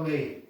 slowly.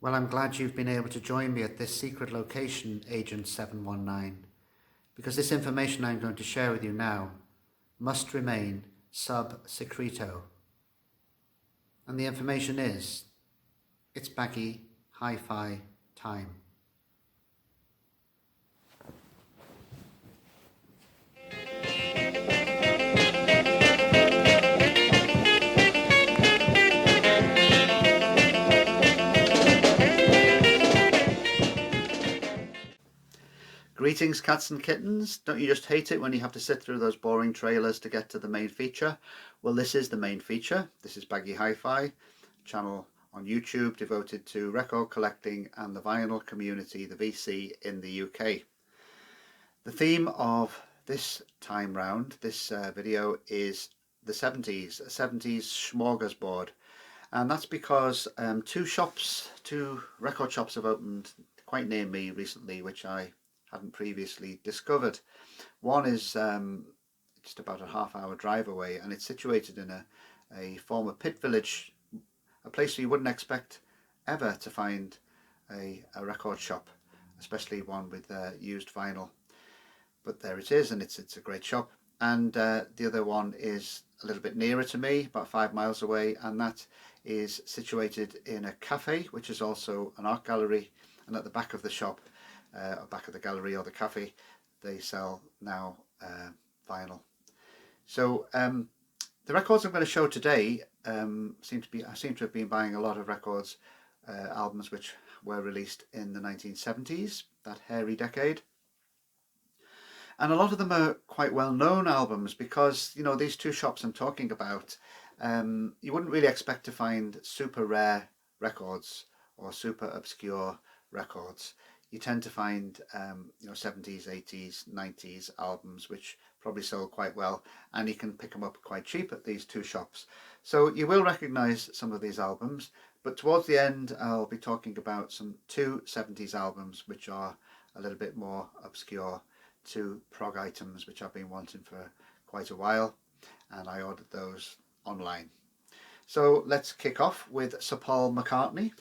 Well, I'm glad you've been able to join me at this secret location, Agent 719, because this information I'm going to share with you now must remain sub secreto. And the information is, it's Baggy Hi Fi time. Greetings, cats and kittens. Don't you just hate it when you have to sit through those boring trailers to get to the main feature? Well, this is the main feature. This is Baggy Hi Fi, channel on YouTube devoted to record collecting and the vinyl community, the VC, in the UK. The theme of this time round, this video, is the 70s, a 70s smorgasbord. And that's because two record shops have opened quite near me recently, which I hadn't previously discovered. One is just about a half-hour drive away, and it's situated in a former pit village, a place where you wouldn't expect ever to find a record shop, especially one with used vinyl. But there it is, and it's a great shop. And the other one is a little bit nearer to me, about 5 miles away, and that is situated in a cafe, which is also an art gallery. And at the back of the shop, or back of the gallery or the cafe, they sell now vinyl. So the records I'm going to show today I seem to have been buying a lot of records, albums which were released in the 1970s, that hairy decade. And a lot of them are quite well-known albums because, you know, these two shops I'm talking about, you wouldn't really expect to find super rare records or super obscure records. You tend to find, 70s, 80s, 90s albums which probably sold quite well, and you can pick them up quite cheap at these two shops. So you will recognise some of these albums, but towards the end I'll be talking about two 70s albums which are a little bit more obscure, two prog items which I've been wanting for quite a while, and I ordered those online. So let's kick off with Sir Paul McCartney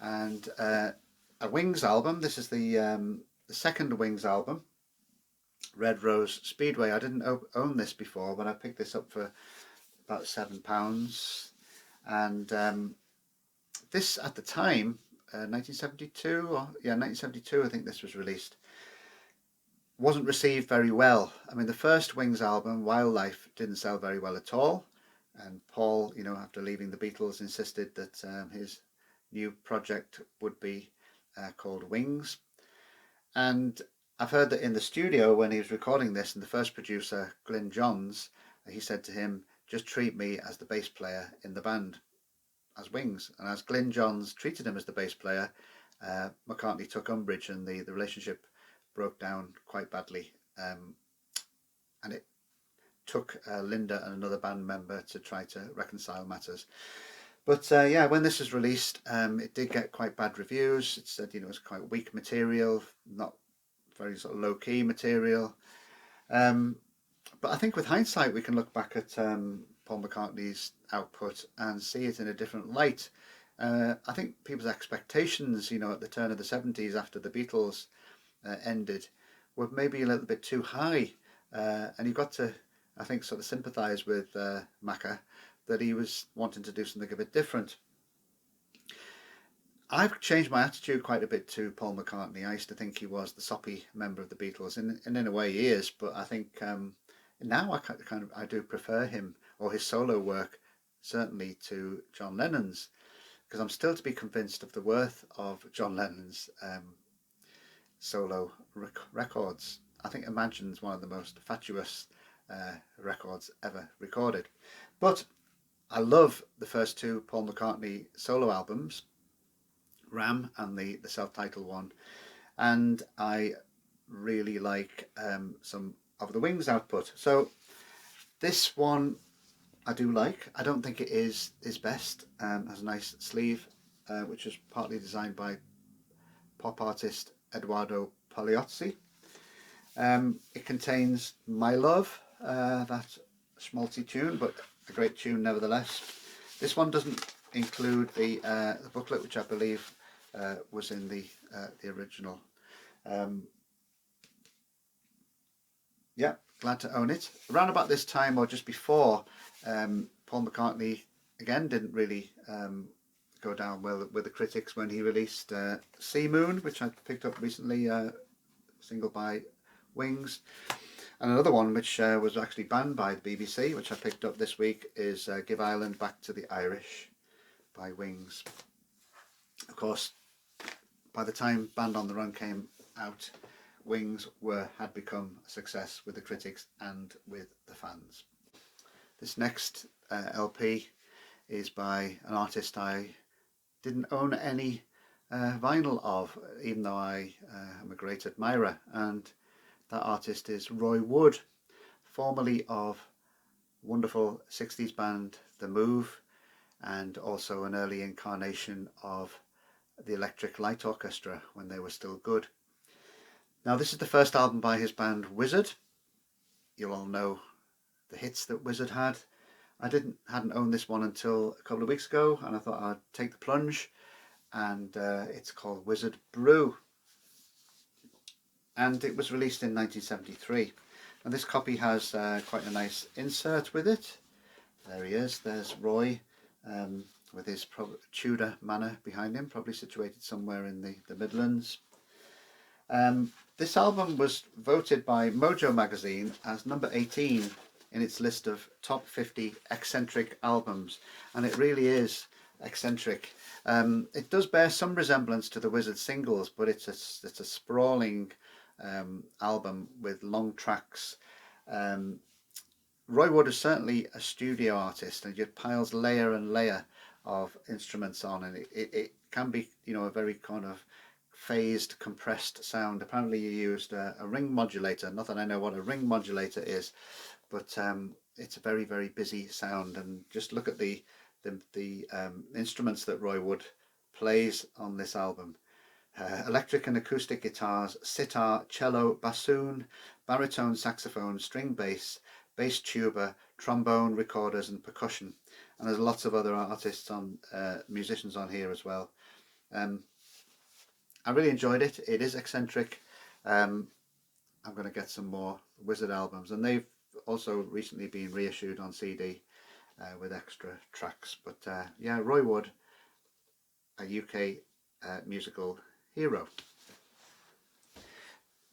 and a Wings album. This is the second Wings album, Red Rose Speedway. I didn't own this before, but I picked this up for about £7, and this at the time, 1972, I think this was released, wasn't received very well. I mean, the first Wings album, Wildlife, didn't sell very well at all, and Paul, after leaving the Beatles, insisted that his new project would be called Wings. And I've heard that in the studio when he was recording this, and the first producer, Glyn Johns, he said to him, just treat me as the bass player in the band, as Wings. And as Glyn Johns treated him as the bass player, McCartney took umbrage, and the relationship broke down quite badly, and it took Linda and another band member to try to reconcile matters. But when this was released, it did get quite bad reviews. It said it was quite weak material, not very sort of low-key material. But I think with hindsight we can look back at Paul McCartney's output and see it in a different light. I think people's expectations, at the turn of the 70s after the Beatles ended, were maybe a little bit too high, and you've got to, I think, sort of sympathise with Macca that he was wanting to do something a bit different. I've changed my attitude quite a bit to Paul McCartney. I used to think he was the soppy member of the Beatles, and in a way he is, but I think now I do prefer him, or his solo work, certainly, to John Lennon's, because I'm still to be convinced of the worth of John Lennon's solo records. I think Imagine's one of the most fatuous records ever recorded. But I love the first two Paul McCartney solo albums, Ram and the self-titled one, and I really like some of the Wings output. So this one I do like. I don't think it is his best. Has a nice sleeve, which was partly designed by pop artist Eduardo Pagliozzi. It contains My Love, that schmaltzy tune, but a great tune nevertheless. This one doesn't include the booklet, which I believe was in the original. Yeah, glad to own it. Around about this time, or just before, Paul McCartney again didn't really go down well with the critics when he released Sea Moon, which I picked up recently, single by Wings. And another one which was actually banned by the BBC, which I picked up this week, is Give Ireland Back to the Irish by Wings. Of course, by the time Band on the Run came out, Wings had become a success with the critics and with the fans. This next LP is by an artist I didn't own any vinyl of, even though I am a great admirer, and that artist is Roy Wood, formerly of wonderful 60s band The Move, and also an early incarnation of the Electric Light Orchestra when they were still good. Now this is the first album by his band Wizzard. You'll all know the hits that Wizzard had. I hadn't owned this one until a couple of weeks ago, and I thought I'd take the plunge, and it's called Wizzard Brew, and it was released in 1973. And this copy has quite a nice insert with it. There he is, there's Roy with his Tudor manor behind him, probably situated somewhere in the Midlands. This album was voted by Mojo magazine as number 18 in its list of top 50 eccentric albums, and it really is eccentric. It does bear some resemblance to the Wizzard singles, but it's a sprawling album with long tracks. Roy Wood is certainly a studio artist, and just piles layer and layer of instruments on, and it can be, you know, a very kind of phased, compressed sound. Apparently you used a ring modulator. Not that I know what a ring modulator is, but it's a very, very busy sound. And just look at the instruments that Roy Wood plays on this album. Electric and acoustic guitars, sitar, cello, bassoon, baritone saxophone, string bass, bass tuba, trombone, recorders and percussion. And there's lots of other artists on, musicians on here as well. I really enjoyed it. It is eccentric. I'm going to get some more Wizzard albums, and they've also recently been reissued on CD with extra tracks. But yeah, Roy Wood, a UK musical hero.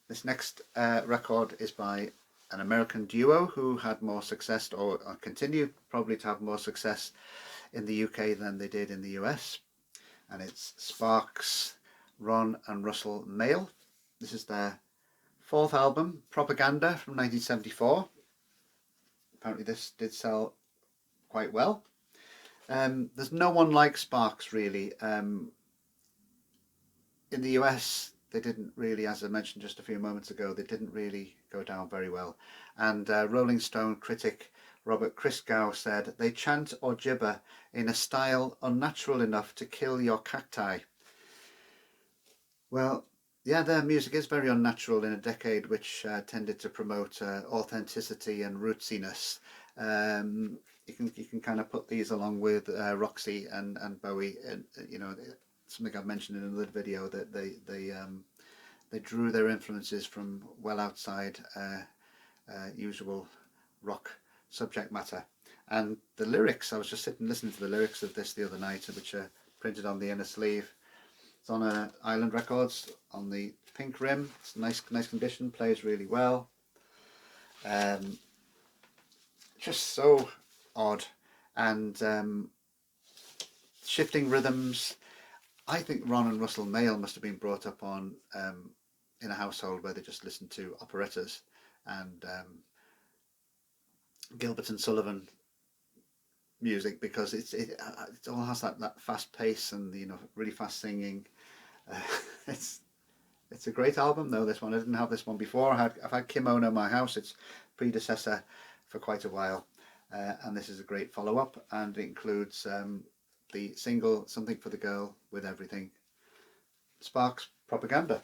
This next record is by an American duo who had more success, or continue probably to have more success in the UK than they did in the US, and it's Sparks, Ron and Russell Mael. This is their fourth album, Propaganda, from 1974. Apparently this did sell quite well. There's no one like Sparks, really. In the US, they didn't really, as I mentioned just a few moments ago, they didn't really go down very well. And Rolling Stone critic Robert Christgau said, "They chant or gibber in a style unnatural enough to kill your cacti." Well, yeah, their music is very unnatural in a decade which tended to promote authenticity and rootsiness. You can kind of put these along with Roxy and Bowie, and you know, something I've mentioned in another video, that they drew their influences from well outside usual rock subject matter. And the lyrics, I was just sitting listening to the lyrics of this the other night, which are printed on the inner sleeve. It's on Island Records on the pink rim. It's nice condition, plays really well. Just so odd, and shifting rhythms. I think Ron and Russell Mael must have been brought up on in a household where they just listened to operettas and Gilbert and Sullivan music, because it all has that fast pace and really fast singing. Uh, it's it's a great album though, this one. I didn't have this one before. I've had Kimono in my house, its predecessor, for quite a while, and this is a great follow-up, and it includes the single Something for the Girl with Everything. Sparks propaganda.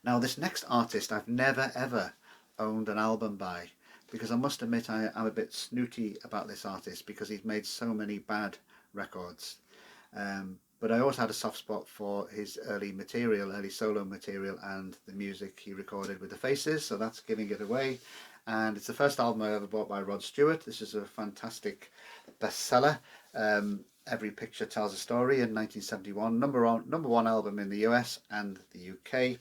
Now this next artist I've never ever owned an album by, because I must admit I'm a bit snooty about this artist because he's made so many bad records. But I always had a soft spot for his early solo material, and the music he recorded with the Faces, so that's giving it away. And it's the first album I ever bought by Rod Stewart. This is a fantastic bestseller. Every Picture Tells a Story in 1971, number one album in the US and the UK.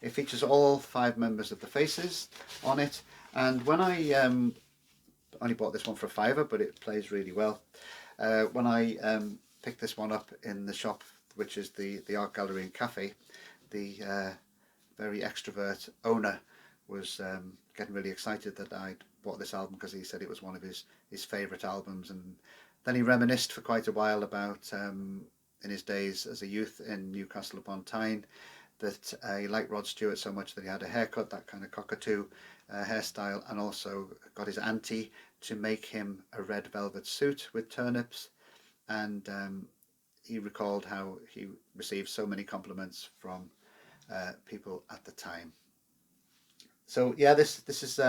It features all 5 members of the Faces on it, and when I only bought this one for £5, but it plays really well. When I picked this one up in the shop, which is the art gallery and cafe, the very extrovert owner was getting really excited that I'd bought this album, because he said it was one of his favourite albums. And then he reminisced for quite a while about in his days as a youth in Newcastle upon Tyne, that he liked Rod Stewart so much that he had a haircut, that kind of cockatoo hairstyle, and also got his auntie to make him a red velvet suit with turnips. And he recalled how he received so many compliments from people at the time. So yeah, this is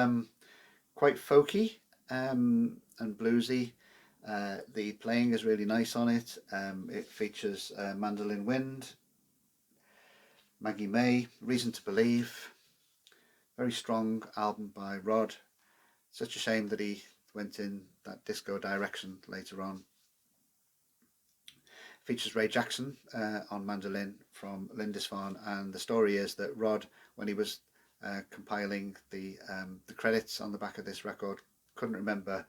quite folky and bluesy. The playing is really nice on it. It features Mandolin Wind, Maggie May, Reason to Believe. Very strong album by Rod. Such a shame that he went in that disco direction later on. Features Ray Jackson on mandolin from Lindisfarne, and the story is that Rod, when he was compiling the credits on the back of this record, couldn't remember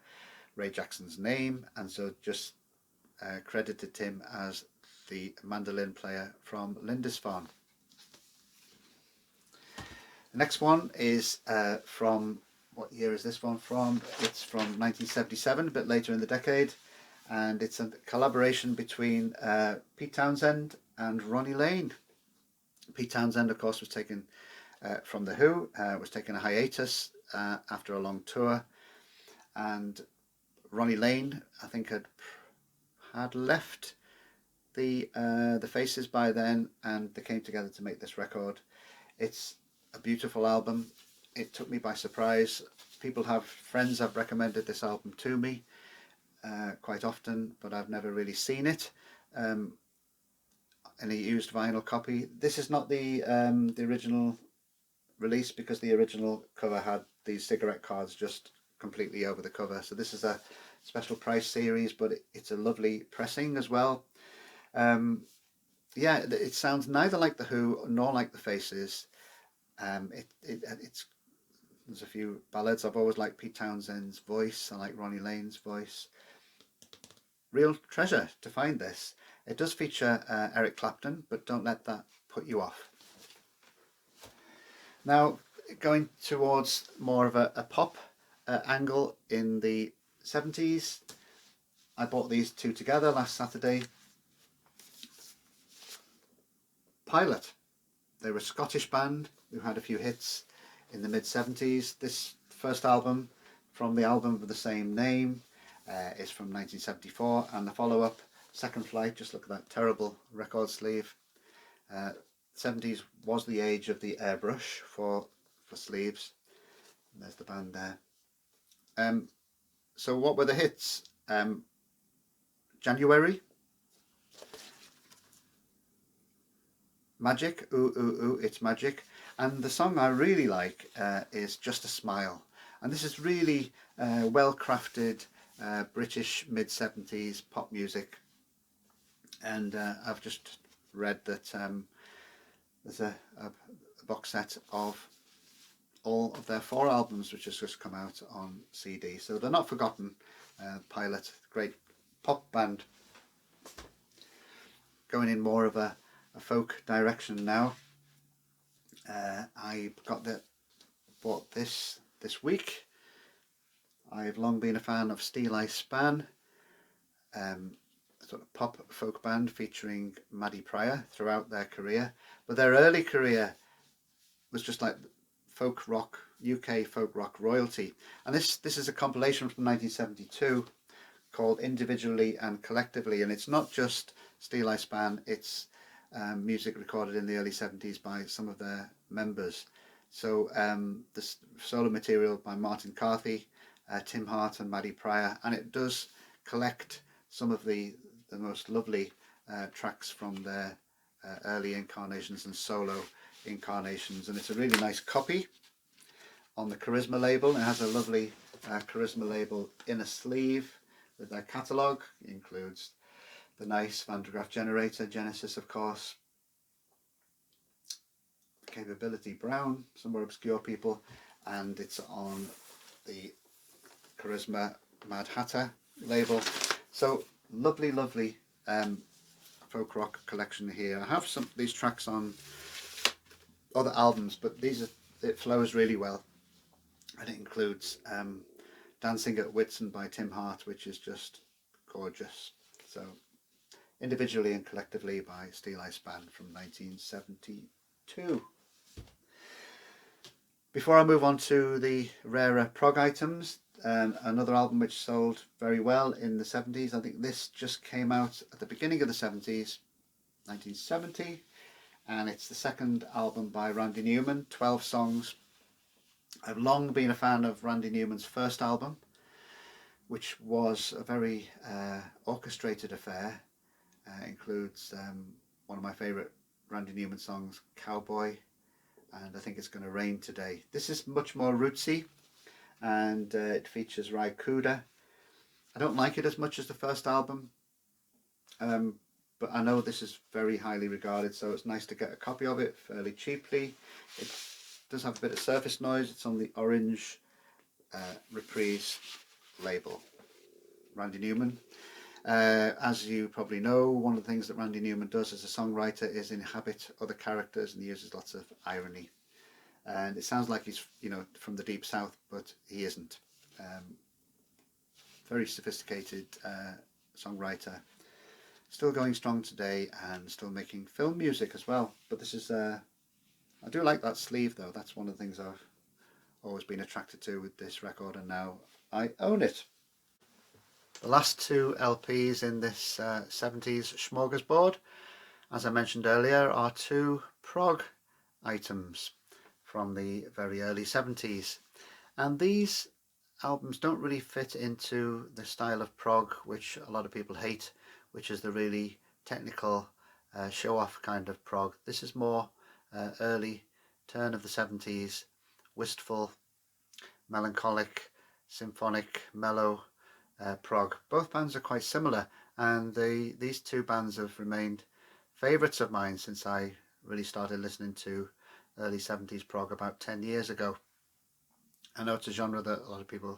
Ray Jackson's name, and so just credited him as the mandolin player from Lindisfarne. The next one is from, what year is this one from? It's from 1977, a bit later in the decade, and it's a collaboration between Pete Townsend and Ronnie Lane. Pete Townsend, of course, was taken from The Who, was taking a hiatus after a long tour, and Ronnie Lane, I think, had left the Faces by then, and they came together to make this record. It's a beautiful album. It took me by surprise. Friends have recommended this album to me quite often, but I've never really seen it in a used vinyl copy. This is not the original release, because the original cover had these cigarette cards just completely over the cover. So this is a special price series, but it's a lovely pressing as well. Yeah, it sounds neither like The Who nor like the Faces. There's a few ballads. I've always liked Pete Townsend's voice. I like Ronnie Lane's voice. Real treasure to find this. It does feature Eric Clapton, but don't let that put you off. Now, going towards more of a pop angle in the 70s, I bought these two together last Saturday. Pilot. They were a Scottish band who had a few hits in the mid-70s. This first album, from the album of the same name, is from 1974, and the follow-up, Second Flight, just look at that terrible record sleeve. 70s was the age of the airbrush for sleeves. And there's the band there. So what were the hits? January, Magic, Ooh Ooh Ooh, It's Magic, and the song I really like is Just a Smile, and this is really well crafted British mid-70s pop music. And I've just read that there's a box set of all of their 4 albums which has just come out on CD, so they're not forgotten. Pilot, great pop band. going in more of a folk direction now. I bought this week. I've long been a fan of Steeleye Span, a sort of pop folk band featuring Maddie Pryor throughout their career. But their early career was just like folk rock, UK folk rock royalty. And this is a compilation from 1972 called Individually and Collectively. And it's not just Steeleye Span, it's music recorded in the early 70s by some of their members. So the solo material by Martin Carthy, Tim Hart and Maddie Pryor, and it does collect some of the most lovely tracks from their early incarnations and solo incarnations, and it's a really nice copy on the Charisma label. It has a lovely Charisma label inner sleeve with their catalogue. It includes the nice Van de Graaff generator, Genesis of course, Capability Brown, some more obscure people, and it's on the Charisma Mad Hatter label. So lovely folk rock collection here. I have some of these tracks on other albums, but it flows really well, and it includes Dancing at Whitsun by Tim Hart, which is just gorgeous. So Individually and Collectively by Steeleye Span from 1972. Before I move on to the rarer prog items, another album which sold very well in the 70s, I think this just came out at the beginning of the 70s, 1970, and it's the second album by Randy Newman, 12 songs. I've long been a fan of Randy Newman's first album, which was a very orchestrated affair. Includes one of my favourite Randy Newman songs, Cowboy, and I think It's Gonna Rain Today. This is much more rootsy, and it features Ry Cooder. I don't like it as much as the first album, but I know this is very highly regarded, so it's nice to get a copy of it fairly cheaply. It does have a bit of surface noise. It's on the Orange Reprise label. Randy Newman. As you probably know, one of the things that Randy Newman does as a songwriter is inhabit other characters, and he uses lots of irony. And it sounds like he's, from the deep south, but he isn't. Very sophisticated songwriter, still going strong today and still making film music as well. But this is, I do like that sleeve though. That's one of the things I've always been attracted to with this record, and now I own it. The last two LPs in this 70s smorgasbord, as I mentioned earlier, are two prog items from the very early 70s. And these albums don't really fit into the style of prog which a lot of people hate, which is the really technical show-off kind of prog. This is more early turn of the 70s, wistful, melancholic, symphonic, mellow prog. Both bands are quite similar, and these two bands have remained favourites of mine since I really started listening to early 70s prog about 10 years ago. I know it's a genre that a lot of people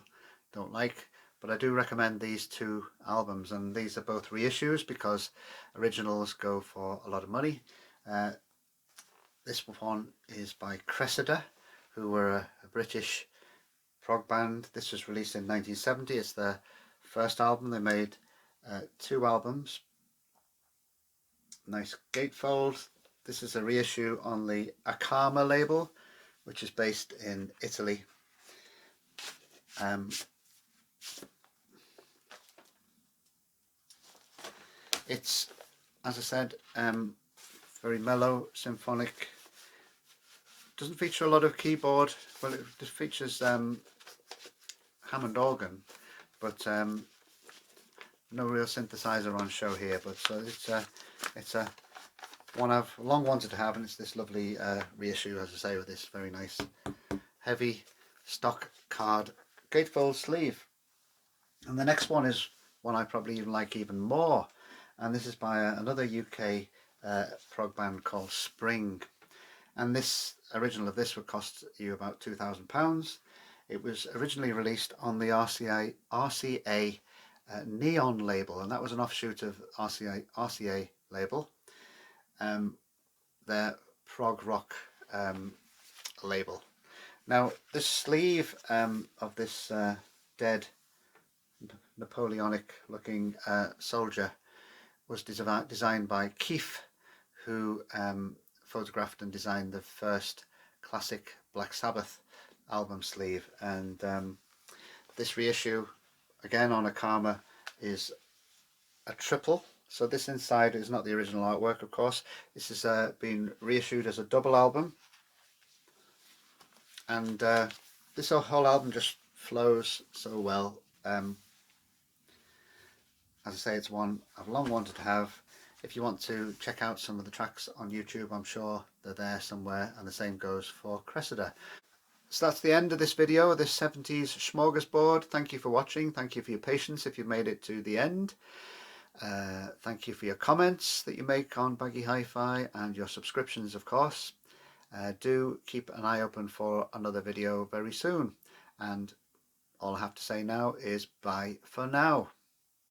don't like, but I do recommend these two albums, and these are both reissues because originals go for a lot of money. This one is by Cressida, who were a British prog band. This was released in 1970. It's their first album. They made two albums. Nice gatefold. This is a reissue on the Akama label, which is based in Italy. It's, as I said, very mellow, symphonic. Doesn't feature a lot of keyboard. Well, it just features Hammond organ, but no real synthesizer on show here. But so it's a one I've long wanted to have, and it's this lovely reissue, as I say, with this very nice heavy stock card gatefold sleeve. And the next one is one I probably even like even more, and this is by another UK prog band called Spring. And this original of this would cost you about £2,000. It was originally released on the RCA Neon label, and that was an offshoot of RCA label. their prog rock label. Now the sleeve of this dead Napoleonic looking soldier was designed by Keith, who photographed and designed the first classic Black Sabbath album sleeve. And this reissue, again on a Karma, is a triple. So this inside is not the original artwork, of course. This has been reissued as a double album. And this whole album just flows so well. As I say, it's one I've long wanted to have. If you want to check out some of the tracks on YouTube, I'm sure they're there somewhere, and the same goes for Cressida. So that's the end of this video, this 70s smorgasbord. Thank you for watching. Thank you for your patience if you've made it to the end. Thank you for your comments that you make on Baggy Hi Fi, and your subscriptions, of course. Do keep an eye open for another video very soon. And all I have to say now is bye for now.